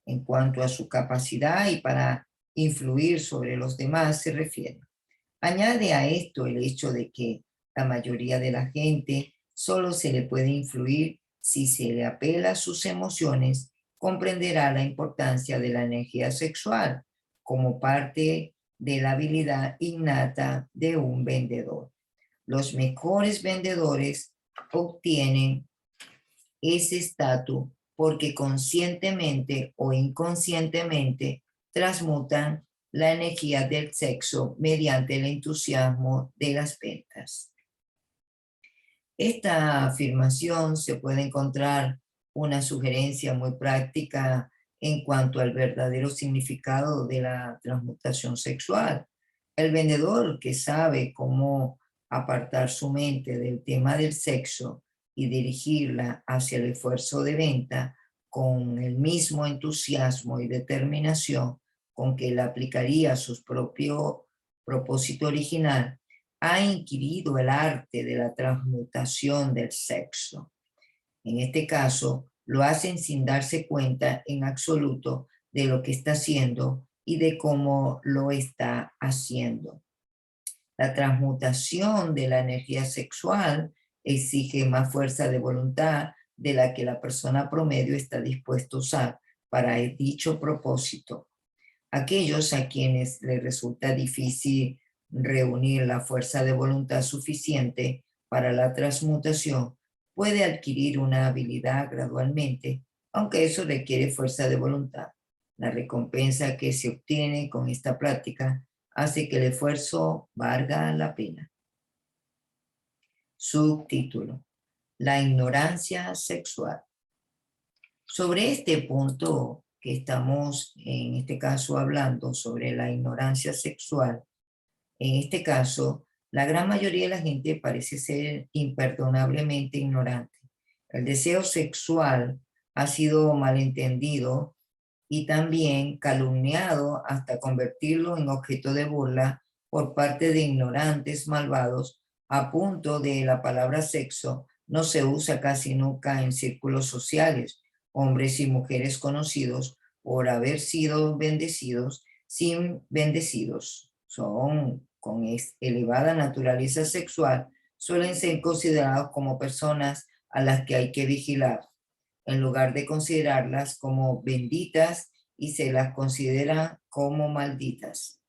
En cuanto a su capacidad y para influir sobre los demás se refiere. Añade a esto el hecho de que la mayoría de la gente solo se le puede influir si se le apela a sus emociones, comprenderá la importancia de la energía sexual como parte de la habilidad innata de un vendedor. Los mejores vendedores obtienen ese estatus porque conscientemente o inconscientemente transmutan la energía del sexo mediante el entusiasmo de las ventas. Esta afirmación se puede encontrar una sugerencia muy práctica en cuanto al verdadero significado de la transmutación sexual. El vendedor que sabe cómo apartar su mente del tema del sexo y dirigirla hacia el esfuerzo de venta con el mismo entusiasmo y determinación con que la aplicaría a su propio propósito original, ha adquirido el arte de la transmutación del sexo. En este caso, lo hacen sin darse cuenta en absoluto de lo que está haciendo y de cómo lo está haciendo. La transmutación de la energía sexual exige más fuerza de voluntad de la que la persona promedio está dispuesta a usar para dicho propósito. Aquellos a quienes les resulta difícil reunir la fuerza de voluntad suficiente para la transmutación puede adquirir una habilidad gradualmente, aunque eso requiere fuerza de voluntad. La recompensa que se obtiene con esta práctica hace que el esfuerzo valga la pena. Subtítulo: La ignorancia sexual. Sobre este punto que estamos en este caso hablando, sobre la ignorancia sexual, en este caso, la gran mayoría de la gente parece ser imperdonablemente ignorante. El deseo sexual ha sido malentendido y también calumniado hasta convertirlo en objeto de burla por parte de ignorantes malvados, a punto de la palabra sexo no se usa casi nunca en círculos sociales, hombres y mujeres conocidos por haber sido bendecidos sin bendecidos. Son con elevada naturaleza sexual, suelen ser considerados como personas a las que hay que vigilar, en lugar de considerarlas como benditas, y se las considera como malditas.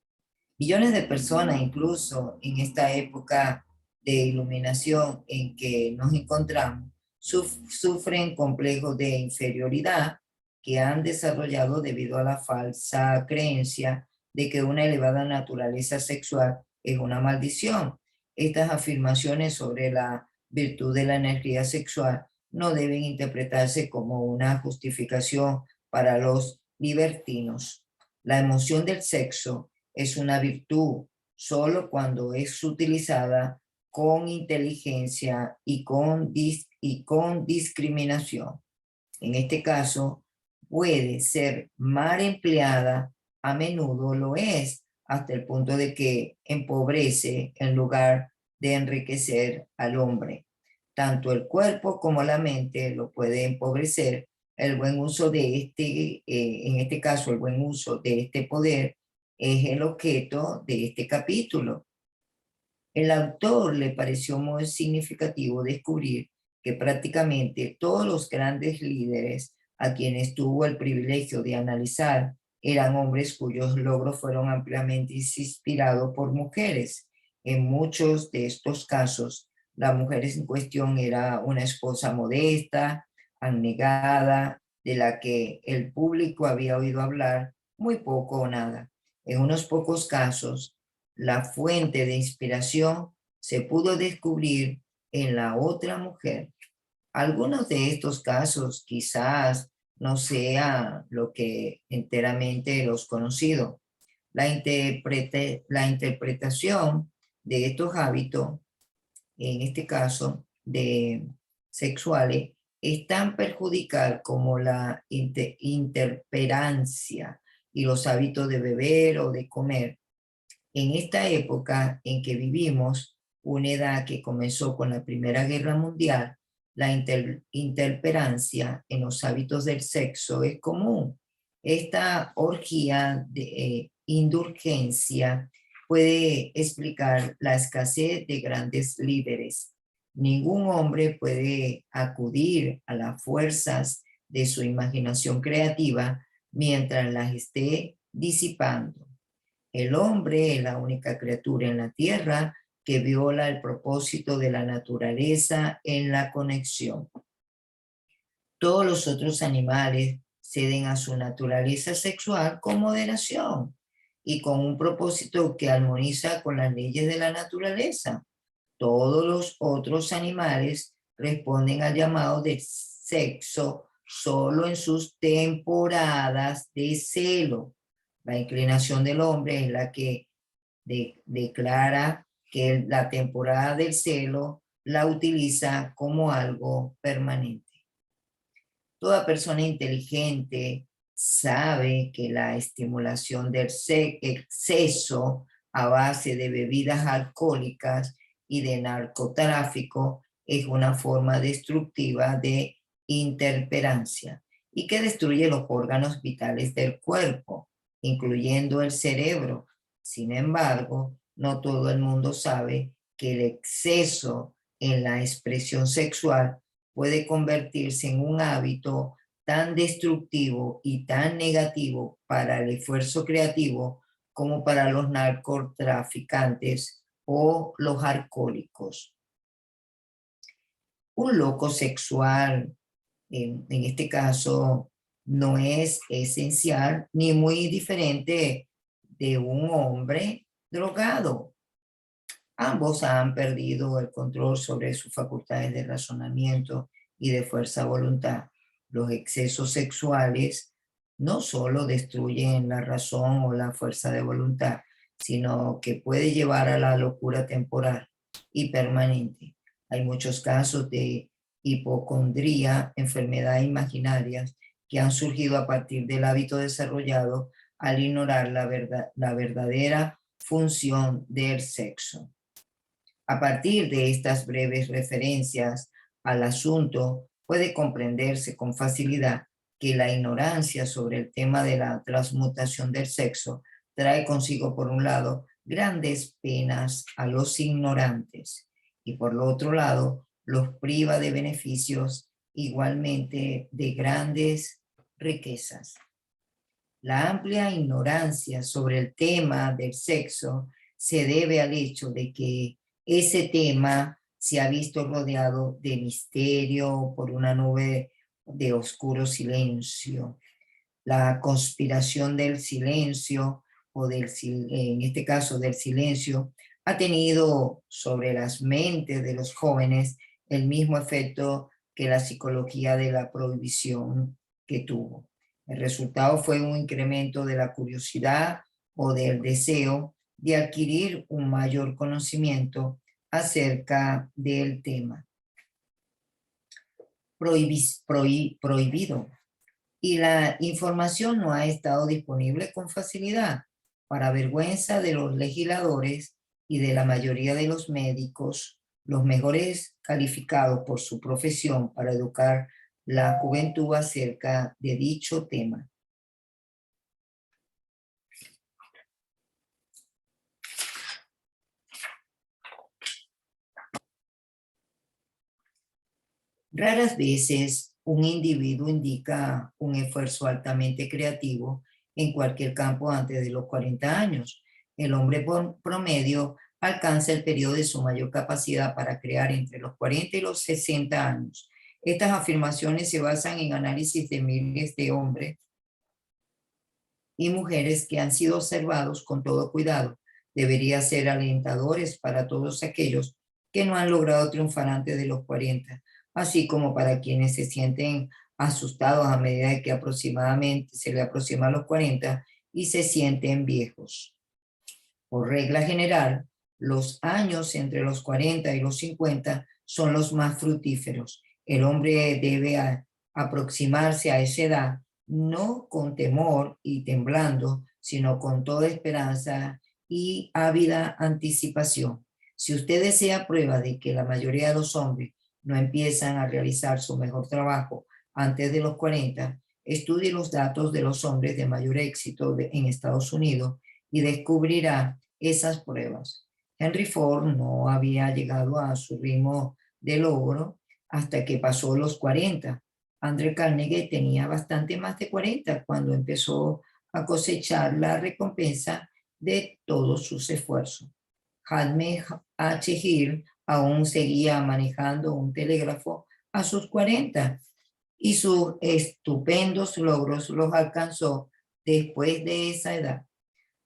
Millones de personas, incluso en esta época de iluminación en que nos encontramos, sufren complejos de inferioridad que han desarrollado debido a la falsa creencia de que una elevada naturaleza sexual es una maldición. Estas afirmaciones sobre la virtud de la energía sexual no deben interpretarse como una justificación para los libertinos. La emoción del sexo es una virtud solo cuando es utilizada con inteligencia y con discriminación. En este caso, puede ser mal empleada, a menudo lo es, hasta el punto de que empobrece en lugar de enriquecer al hombre. Tanto el cuerpo como la mente lo puede empobrecer. El buen uso de en este caso, el buen uso de este poder es el objeto de este capítulo. El autor le pareció muy significativo descubrir que prácticamente todos los grandes líderes a quienes tuvo el privilegio de analizar eran hombres cuyos logros fueron ampliamente inspirados por mujeres. En muchos de estos casos, la mujer en cuestión era una esposa modesta, abnegada, de la que el público había oído hablar muy poco o nada. En unos pocos casos, la fuente de inspiración se pudo descubrir en la otra mujer. Algunos de estos casos quizás no sea lo que enteramente los conocido. La interpretación de estos hábitos, en este caso de sexuales, es tan perjudicial como la interperancia y los hábitos de beber o de comer. En esta época en que vivimos, una edad que comenzó con la Primera Guerra Mundial, la interperancia en los hábitos del sexo es común. Esta orgía de indulgencia puede explicar la escasez de grandes líderes. Ningún hombre puede acudir a las fuerzas de su imaginación creativa mientras las esté disipando. El hombre es la única criatura en la tierra que viola el propósito de la naturaleza en la conexión. Todos los otros animales ceden a su naturaleza sexual con moderación y con un propósito que armoniza con las leyes de la naturaleza. Todos los otros animales responden al llamado de sexo solo en sus temporadas de celo. La inclinación del hombre es la que declara que la temporada del celo la utiliza como algo permanente. Toda persona inteligente sabe que la estimulación del exceso a base de bebidas alcohólicas y de narcotráfico es una forma destructiva de interperancia y que destruye los órganos vitales del cuerpo, incluyendo el cerebro. Sin embargo, no todo el mundo sabe que el exceso en la expresión sexual puede convertirse en un hábito tan destructivo y tan negativo para el esfuerzo creativo como para los narcotraficantes o los alcohólicos. Un loco sexual, en este caso, no es esencial ni muy diferente de un hombre drogado. Ambos han perdido el control sobre sus facultades de razonamiento y de fuerza de voluntad. Los excesos sexuales no solo destruyen la razón o la fuerza de voluntad, sino que puede llevar a la locura temporal y permanente. Hay muchos casos de hipocondría, enfermedades imaginarias, que han surgido a partir del hábito desarrollado al ignorar la verdadera función del sexo. A partir de estas breves referencias al asunto, puede comprenderse con facilidad que la ignorancia sobre el tema de la transmutación del sexo trae consigo, por un lado, grandes penas a los ignorantes y por el otro lado, los priva de beneficios igualmente de grandes riquezas. La amplia ignorancia sobre el tema del sexo se debe al hecho de que ese tema se ha visto rodeado de misterio por una nube de oscuro silencio. La conspiración del silencio, o en este caso del silencio, ha tenido sobre las mentes de los jóvenes el mismo efecto que la psicología de la prohibición que tuvo. El resultado fue un incremento de la curiosidad o del deseo de adquirir un mayor conocimiento acerca del tema. Prohibido. Y la información no ha estado disponible con facilidad, para vergüenza de los legisladores y de la mayoría de los médicos, los mejores calificados por su profesión para educar la juventud acerca de dicho tema. Raras veces un individuo indica un esfuerzo altamente creativo en cualquier campo antes de los 40 años. El hombre promedio alcanza el periodo de su mayor capacidad para crear entre los 40 y los 60 años. Estas afirmaciones se basan en análisis de miles de hombres y mujeres que han sido observados con todo cuidado. Debería ser alentadores para todos aquellos que no han logrado triunfar antes de los 40, así como para quienes se sienten asustados a medida que aproximadamente se le aproxima a los 40 y se sienten viejos. Por regla general, los años entre los 40 y los 50 son los más fructíferos. El hombre debe aproximarse a esa edad no con temor y temblando, sino con toda esperanza y ávida anticipación. Si usted desea prueba de que la mayoría de los hombres no empiezan a realizar su mejor trabajo antes de los 40, estudie los datos de los hombres de mayor éxito en Estados Unidos y descubrirá esas pruebas. Henry Ford no había llegado a su ritmo de logro hasta que pasó los 40. Andrew Carnegie tenía bastante más de 40 cuando empezó a cosechar la recompensa de todos sus esfuerzos. James H. Hill aún seguía manejando un telégrafo a sus 40 y sus estupendos logros los alcanzó después de esa edad.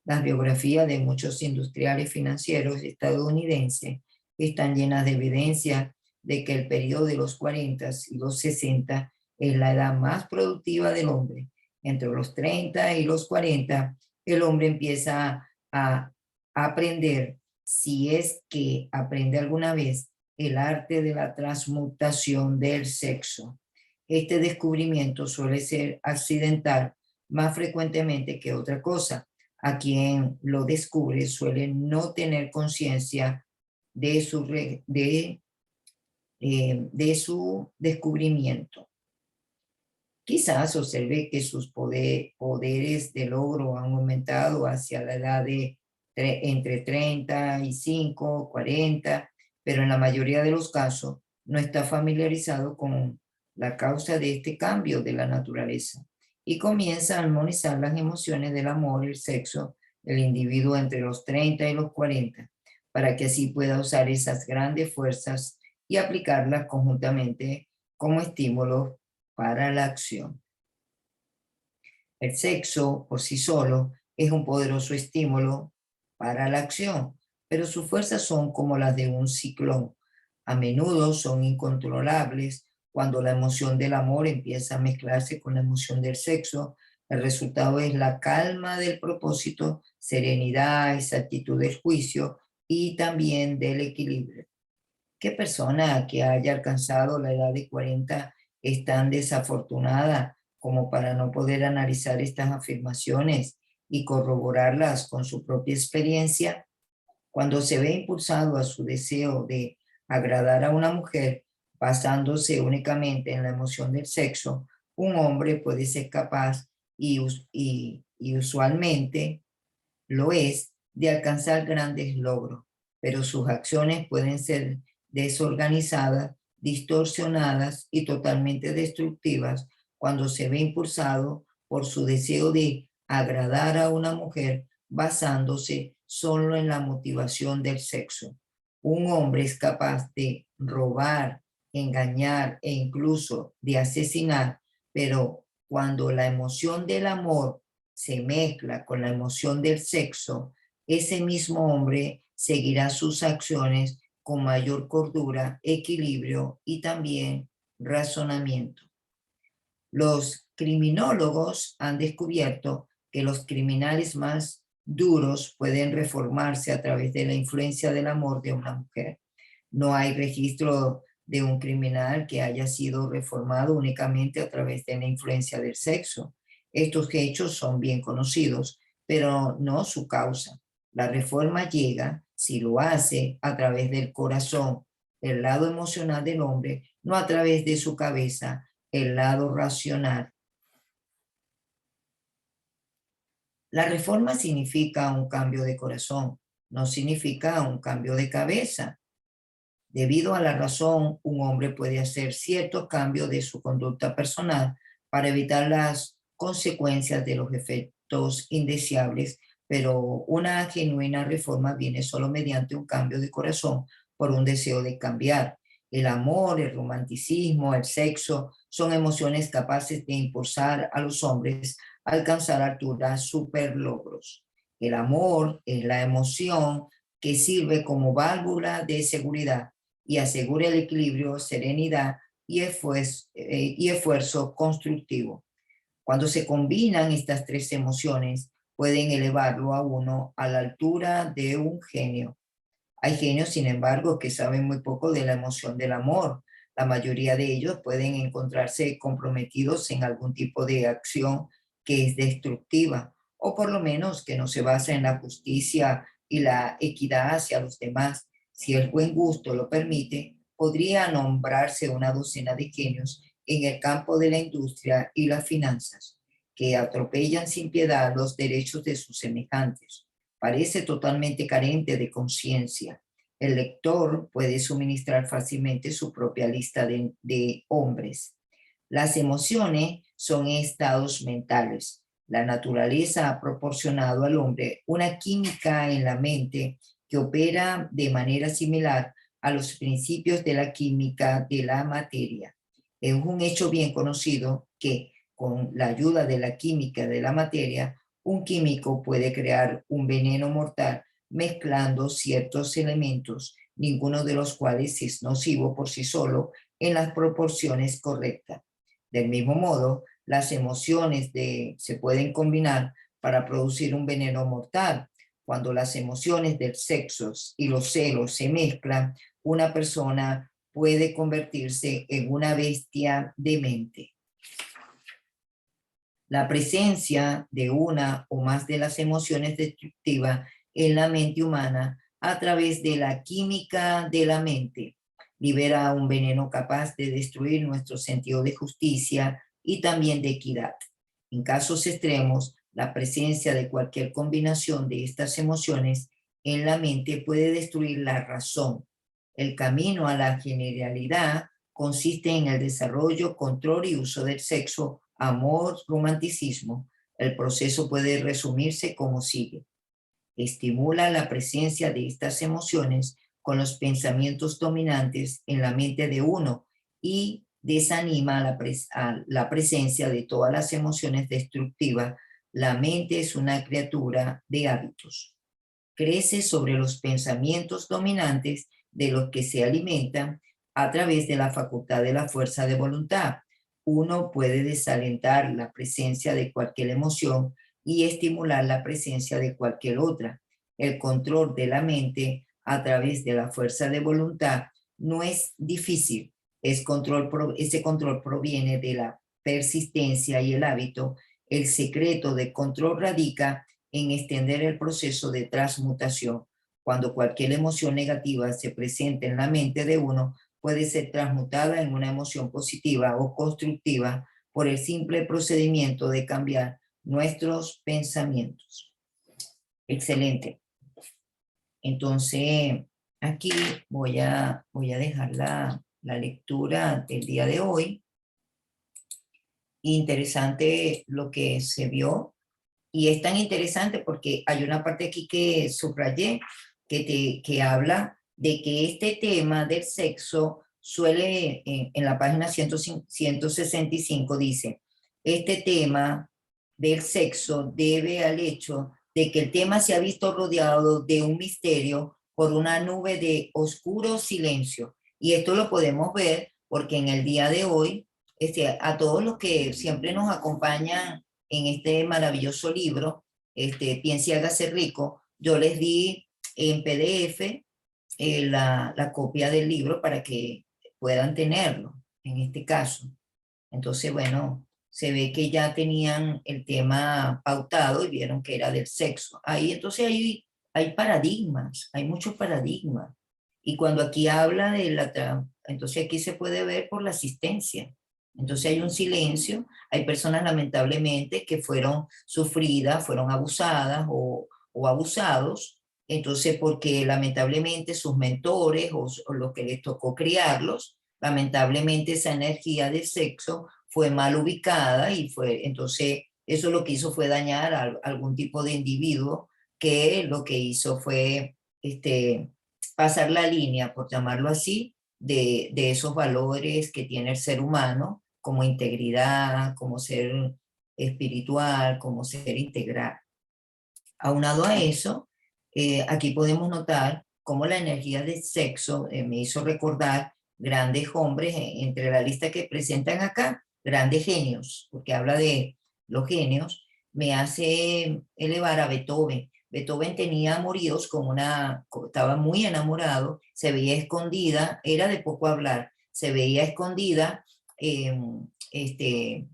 Las biografías de muchos industriales financieros estadounidenses están llenas de evidencia de que el periodo de los 40 y los 60 es la edad más productiva del hombre. Entre los 30 y los 40, el hombre empieza a aprender, si es que aprende alguna vez, el arte de la transmutación del sexo. Este descubrimiento suele ser accidental más frecuentemente que otra cosa. A quien lo descubre suele no tener conciencia de su descubrimiento. Quizás observe que sus poderes de logro han aumentado hacia la edad de entre 35, 40, pero en la mayoría de los casos no está familiarizado con la causa de este cambio de la naturaleza y comienza a armonizar las emociones del amor y el sexo del individuo entre los 30 y los 40, para que así pueda usar esas grandes fuerzas y aplicarlas conjuntamente como estímulos para la acción. El sexo por sí solo es un poderoso estímulo para la acción, pero sus fuerzas son como las de un ciclón. A menudo son incontrolables. Cuando la emoción del amor empieza a mezclarse con la emoción del sexo, el resultado es la calma del propósito, serenidad, exactitud del juicio y también del equilibrio. ¿Qué persona que haya alcanzado la edad de 40 es tan desafortunada como para no poder analizar estas afirmaciones y corroborarlas con su propia experiencia? Cuando se ve impulsado a su deseo de agradar a una mujer basándose únicamente en la emoción del sexo, un hombre puede ser capaz y usualmente lo es de alcanzar grandes logros, pero sus acciones pueden ser desorganizadas, distorsionadas y totalmente destructivas cuando se ve impulsado por su deseo de agradar a una mujer basándose solo en la motivación del sexo. Un hombre es capaz de robar, engañar e incluso de asesinar, pero cuando la emoción del amor se mezcla con la emoción del sexo, ese mismo hombre seguirá sus acciones con mayor cordura, equilibrio y también razonamiento. Los criminólogos han descubierto que los criminales más duros pueden reformarse a través de la influencia del amor de una mujer. No hay registro de un criminal que haya sido reformado únicamente a través de la influencia del sexo. Estos hechos son bien conocidos, pero no su causa. La reforma llega, si lo hace, a través del corazón, el lado emocional del hombre, no a través de su cabeza, el lado racional. La reforma significa un cambio de corazón, no significa un cambio de cabeza. Debido a la razón, un hombre puede hacer ciertos cambios de su conducta personal para evitar las consecuencias de los productos indeseables, pero una genuina reforma viene solo mediante un cambio de corazón por un deseo de cambiar. El amor, el romanticismo, el sexo son emociones capaces de impulsar a los hombres a alcanzar alturas superlogros. El amor es la emoción que sirve como válvula de seguridad y asegura el equilibrio, serenidad y esfuerzo constructivo. Cuando se combinan estas tres emociones, pueden elevarlo a uno a la altura de un genio. Hay genios, sin embargo, que saben muy poco de la emoción del amor. La mayoría de ellos pueden encontrarse comprometidos en algún tipo de acción que es destructiva, o por lo menos que no se basa en la justicia y la equidad hacia los demás. Si el buen gusto lo permite, podría nombrarse una docena de genios en el campo de la industria y las finanzas, que atropellan sin piedad los derechos de sus semejantes. Parece totalmente carente de conciencia. El lector puede suministrar fácilmente su propia lista de hombres. Las emociones son estados mentales. La naturaleza ha proporcionado al hombre una química en la mente que opera de manera similar a los principios de la química de la materia. Es un hecho bien conocido que, con la ayuda de la química de la materia, un químico puede crear un veneno mortal mezclando ciertos elementos, ninguno de los cuales es nocivo por sí solo en las proporciones correctas. Del mismo modo, las emociones se pueden combinar para producir un veneno mortal. Cuando las emociones del sexo y los celos se mezclan, una persona puede convertirse en una bestia demente. La presencia de una o más de las emociones destructivas en la mente humana a través de la química de la mente libera un veneno capaz de destruir nuestro sentido de justicia y también de equidad. En casos extremos, la presencia de cualquier combinación de estas emociones en la mente puede destruir la razón. El camino a la generalidad consiste en el desarrollo, control y uso del sexo, amor, romanticismo. El proceso puede resumirse como sigue. Estimula la presencia de estas emociones con los pensamientos dominantes en la mente de uno y desanima a la presencia de todas las emociones destructivas. La mente es una criatura de hábitos. Crece sobre los pensamientos dominantes de los que se alimentan a través de la facultad de la fuerza de voluntad. Uno puede desalentar la presencia de cualquier emoción y estimular la presencia de cualquier otra. El control de la mente a través de la fuerza de voluntad no es difícil. Ese control proviene de la persistencia y el hábito. El secreto de control radica en extender el proceso de transmutación. Cuando cualquier emoción negativa se presenta en la mente de uno, puede ser transmutada en una emoción positiva o constructiva por el simple procedimiento de cambiar nuestros pensamientos. Excelente. Entonces, aquí voy a dejar la lectura del día de hoy. Interesante lo que se vio. Y es tan interesante porque hay una parte aquí que subrayé que habla de que este tema del sexo suele, en la página 165 dice, este tema del sexo debe al hecho de que el tema se ha visto rodeado de un misterio por una nube de oscuro silencio. Y esto lo podemos ver porque en el día de hoy, a todos los que siempre nos acompañan en este maravilloso libro, Piense y hágase rico, yo les di en PDF la copia del libro para que puedan tenerlo, en este caso. Entonces, bueno, se ve que ya tenían el tema pautado y vieron que era del sexo. Ahí entonces hay paradigmas, hay muchos paradigmas. Y cuando aquí habla de entonces aquí se puede ver por la asistencia. Entonces hay un silencio, hay personas lamentablemente que fueron sufridas, fueron abusadas o abusados, entonces porque lamentablemente sus mentores o los que les tocó criarlos, lamentablemente esa energía de sexo fue mal ubicada y entonces eso lo que hizo fue dañar a algún tipo de individuo que lo que hizo fue pasar la línea, por llamarlo así, de esos valores que tiene el ser humano, como integridad, como ser espiritual, como ser integral. Aunado a eso, aquí podemos notar cómo la energía del sexo me hizo recordar grandes hombres, entre la lista que presentan acá, grandes genios, porque habla de los genios, me hace elevar a Beethoven. Beethoven tenía amoríos estaba muy enamorado, se veía escondida, era de poco hablar, se veía escondida, eh,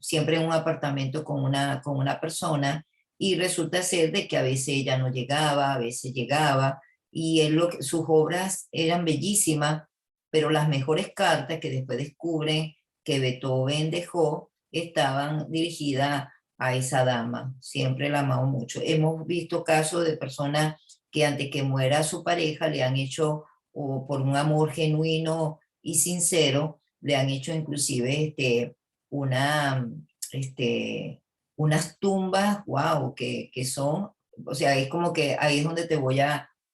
siempre en un apartamento con una persona, y resulta ser de que a veces ella no llegaba, a veces llegaba, y sus obras eran bellísimas, pero las mejores cartas que después descubren que Beethoven dejó estaban dirigidas a esa dama. Siempre la amamos mucho. Hemos visto casos de personas que antes que muera su pareja le han hecho, o por un amor genuino y sincero, le han hecho inclusive una, este, unas tumbas, wow, que son, o sea, es como que ahí es donde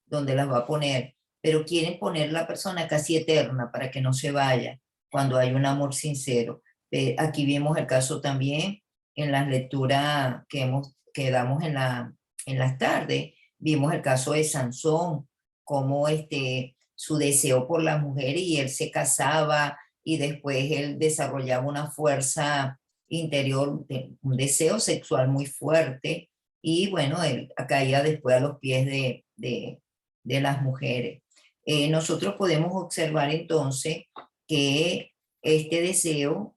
donde las va a poner, pero quieren poner la persona casi eterna para que no se vaya cuando hay un amor sincero. Aquí vimos el caso también en las lecturas que damos en las tardes, vimos el caso de Sansón, cómo su deseo por la mujer y él se casaba y después él desarrollaba una fuerza interior, un deseo sexual muy fuerte, y bueno, él caía después a los pies de las mujeres. Nosotros podemos observar entonces que este deseo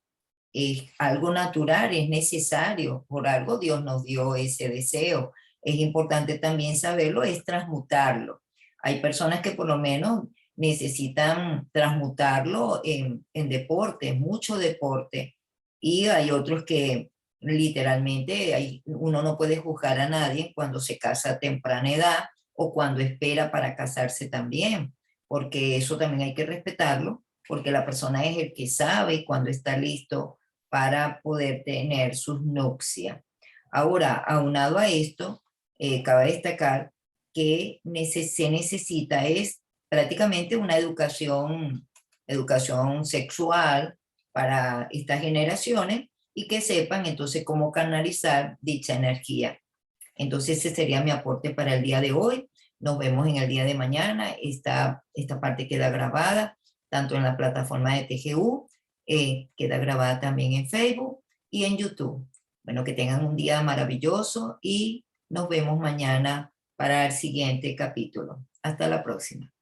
es algo natural, es necesario, por algo Dios nos dio ese deseo. Es importante también saberlo, es transmutarlo. Hay personas que por lo menos necesitan transmutarlo en deporte, mucho deporte, y hay otros que literalmente uno no puede juzgar a nadie cuando se casa a temprana edad o cuando espera para casarse también, porque eso también hay que respetarlo, porque la persona es el que sabe cuando está listo para poder tener sus nupcias. Ahora, aunado a esto, cabe destacar que se necesita es prácticamente una educación sexual para estas generaciones y que sepan entonces cómo canalizar dicha energía. Entonces ese sería mi aporte para el día de hoy. Nos vemos en el día de mañana. Esta parte queda grabada tanto en la plataforma de TGU, queda grabada también en Facebook y en YouTube. Bueno, que tengan un día maravilloso y nos vemos mañana para el siguiente capítulo. Hasta la próxima.